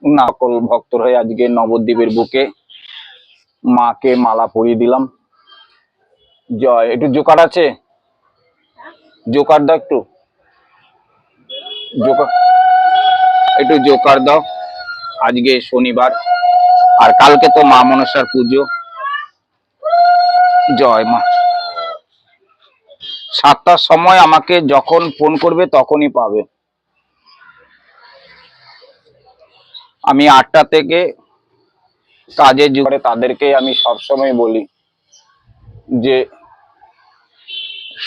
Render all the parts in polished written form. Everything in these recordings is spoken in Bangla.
সকল ভক্তর হয়ে আজকে নবদ্বীপের বুকে মাকে মালা পরিয়ে দিলাম। জয়। একটু জোকার আছে, জোকার দাও, একটু জোকার, একটু জোকার দাও। আজকে শনিবার আর কালকে তো মা মনসার পুজো। জয় মা। 7টার সময় আমাকে যখন ফোন করবে তখনই পাবে। আমি 8টা থেকে কাজে জুড়ে তাদেরকে আমি সবসময় বলি যে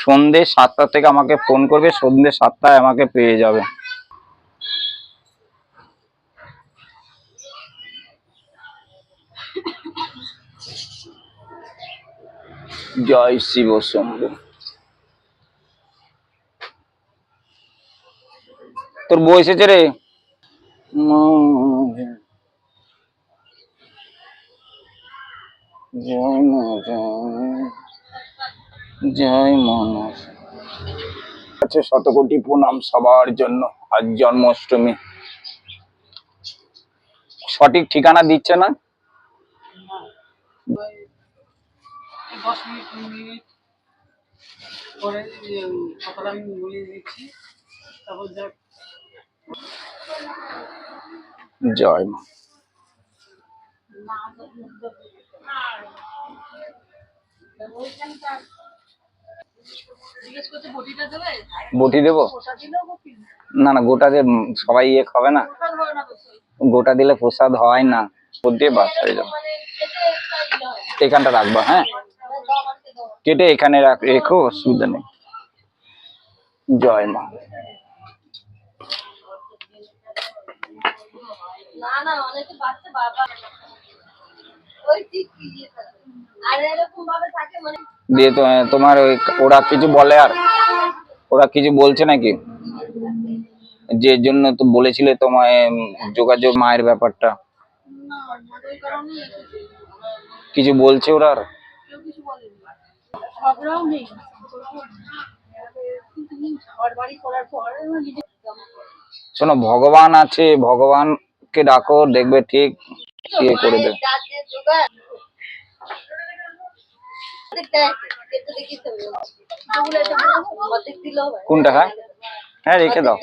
সন্ধ্যে 7টা থেকে আমাকে ফোন করবে, সন্ধ্যে 7টায় আমাকে পেয়ে যাবে। জয় শিব শম্ভু। তোর বউ এসেছে রে। জয় মা, জয় মা। আছে শতকোটি প্রণাম সবার জন্য। আজ জন্মাষ্টমী। সঠিক ঠিকানা দিচ্ছে না। জয় মা। বটি দেবো না, না গোটা যে সবাই ইয়ে খাবে না, গোটা দিলে প্রসাদ হয় না। দিয়ে বাস হয়ে যাবে। এখানটা রাখবা, হ্যাঁ কেটে এখানে রেখো, অসুবিধা নেই। জয় মা। দিয়ে তো তোমার ওই ওরা কিছু বলে, আর ওরা কিছু বলছে নাকি? যে জন্য তো বলেছিলে তোমায় যোগাযোগ মায়ের ব্যাপারটা, কিছু বলছে ওরা? আর শোনো, ভগবান আছে, ভগবানকে ডাকো, দেখবে ঠিক ইয়ে করে দেবে। কোনটা? হ্যাঁ হ্যাঁ রেখে দাও।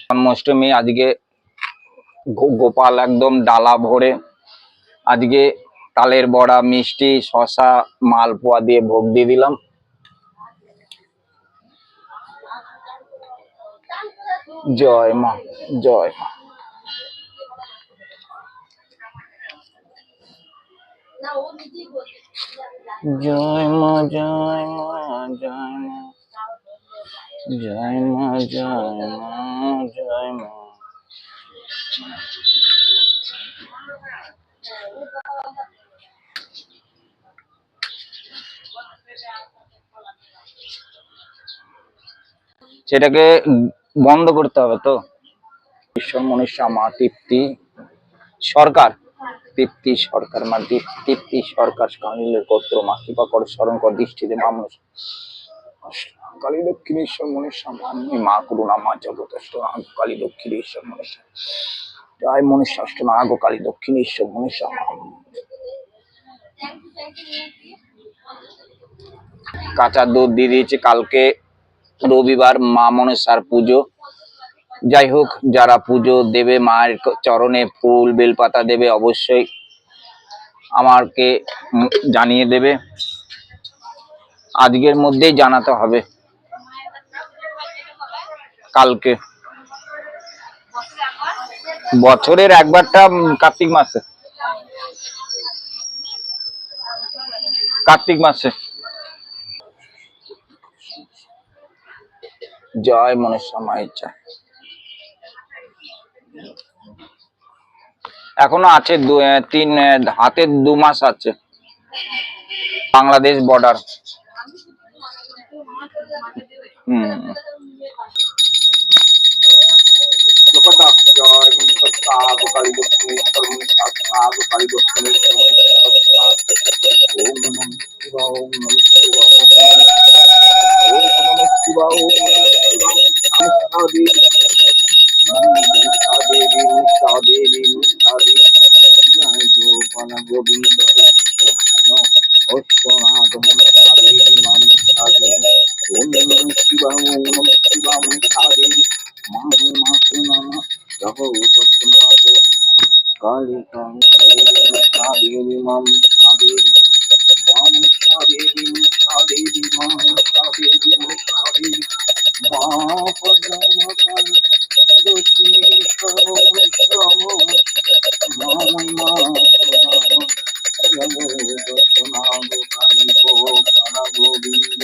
জন্মাষ্টমী আজকে গোপাল একদম ডালা ভরে আজকে তালের বড়া, মিষ্টি, শশা, মালপোয়া দিয়ে ভোগ দিয়ে দিলাম। জয় মা, জয় মা। জয় মা, জয় মা, জয় মা, জয় মা, জয় মা, জয় মা। সেটাকে বন্ধ করতে হবে তো। ঈশ্বর মনীষা মা তৃপ্তি সরকার, তৃপ্তি সরকার মা, তৃপ্তি সরকার কালিলের গোত্র মা, কৃপা করে স্মরণ কর দৃষ্টিতে মানুষ কালী দক্ষিণেশ্বর মনীষা মা, করুণা মা জগতষ্ট কালী দক্ষিণেশ্বর মনীষা, জয় মনীষাষ্ট নাগ কালী দক্ষিণেশ্বর মনীষা। কাঁচা দুধ দিয়ে দিয়েছে, কালকে রবিবার মা মনসার পুজো। যাই হোক, যারা পুজো দেবে, মায়ের চরণে ফুল বেলপাতা দেবে, অবশ্যই আমাকে জানিয়ে দেবে। আজকের মধ্যেই জানাতে হবে, কালকে। বছরের একবারটা কার্তিক মাসে, কার্তিক মাসে। জয় মনসা মায়ের জয়। এখনো আছে হাতে 2 মাস আছে, বাংলাদেশ বর্ডার। গোপালী দক্ষিণেশ্বর গোপালী দক্ষিণেশ্বর ওম নমঃ শিবায় ওম নমঃ শিবায় ওম নমঃ শিবায় দেবী মুক্তা দেবী জয় গোপাল গোবিন্দ কৃষ্ণ অশ্বনাথ মুক্তা দেবী মা মুক্তা দেবী ওম নমঃ শিবায় ওম নমঃ শিবায় মুক্তা দেবী মা মা জগৎনাথ কালী মুক্তা দেবী মা মুক্তা দেবী মা মুক্তা দেবী মুক্তা দেবী মা মুক্তা দেবী মুক্তা দেবী মা পদ্মমাতা দক্ষিণেশ্বর গোবিন্দ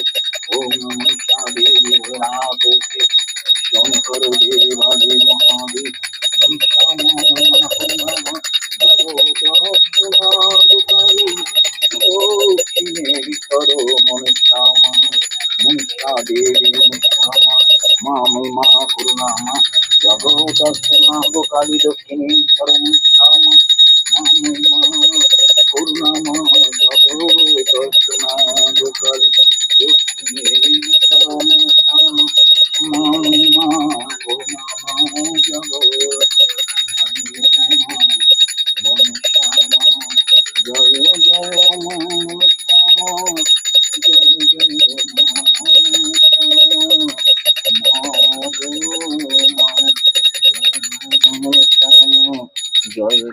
ওম নমঃ দেবী শঙ্কর দেবাদি মহাদেব দক্ষিণেশ্বর মনসা দেবী মা মা করুণা মা জগৎনা গোকালী দক্ষিণেশ্বর মনসা মা মা করুণা মা জগৎনা গোকালী দক্ষিণেশ্বর মনসা মা মা করুণা মা জগৎ জয় জয় মা জয় জয় জয়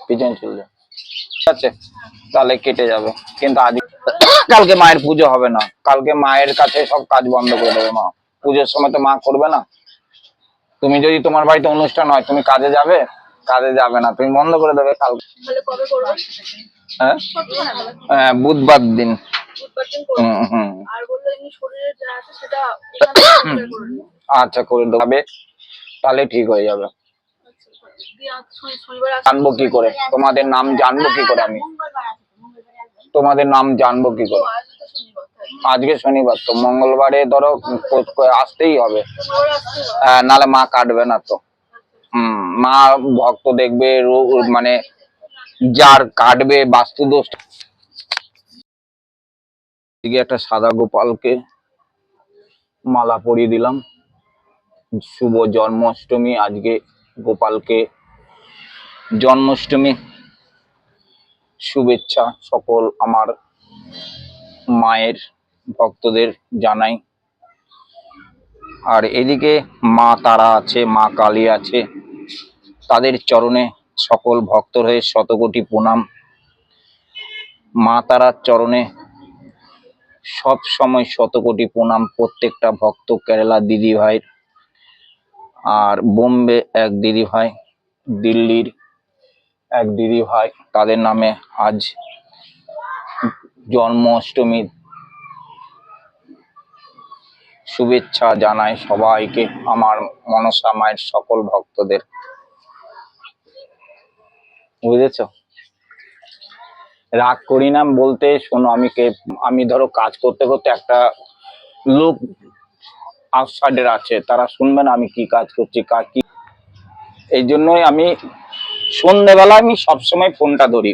পিছনে চলে আছে তাহলে কেটে যাবে কিন্তু আজ কালকে মায়ের পুজো হবে না কালকে মায়ের কাছে সব কাজ বন্ধ করে দেবে মা পুজোর সময় তো মা করবে না তুমি যদি তোমার বাড়িতে অনুষ্ঠান হয় তুমি কাজে যাবে না তুমি বন্ধ করে দেবে কালকে হ্যাঁ হ্যাঁ বুধবার দিন আচ্ছা করে দেবে তাহলে ঠিক হয়ে যাবে জানবো কি করে তোমাদের নাম জানবো কি করে আমি তোমাদের নাম জানবো কি করে আজকে শনিবার তো মঙ্গলবারে ধরো আসতেই হবে নালে মা কাটবে না তো মা ভক্ত দেখবে মানে যার কাটবে বাস্তু দোষ একটা সাদা গোপালকে মালা পরিয়ে দিলাম। শুভ জন্মাষ্টমী। আজকে গোপালকে জন্মাষ্টমী শুভেচ্ছা সকল আমার মায়ের ভক্তদের জানাই। আর এদিকে মা তারা আছে, মা কালী আছে, তাদের চরণে সকল ভক্তর হয়ে শতকোটি প্রণাম। মা তারার চরণে সব সময় শতকোটি প্রণাম প্রত্যেকটা ভক্ত, কেরালা দিদি ভাই, আর বোম্বে এক দিদি ভাই, দিল্লির এক দিদি ভাই, তাদের নামে আজ জন্মাষ্টমীর শুভেচ্ছা জানাই সবাইকে, আমার মনসা মায়ের সকল ভক্তদের। বুঝেছো? রাগ করি না বলতে, শোনো, আমি ধরো কাজ করতে করতে একটা লোক আউটসাইডার আছে, তারা শুনবে না আমি কি কাজ করছি, কি। এই জন্যই আমি সন্ধ্যেবেলা আমি সবসময় ফোনটা ধরি।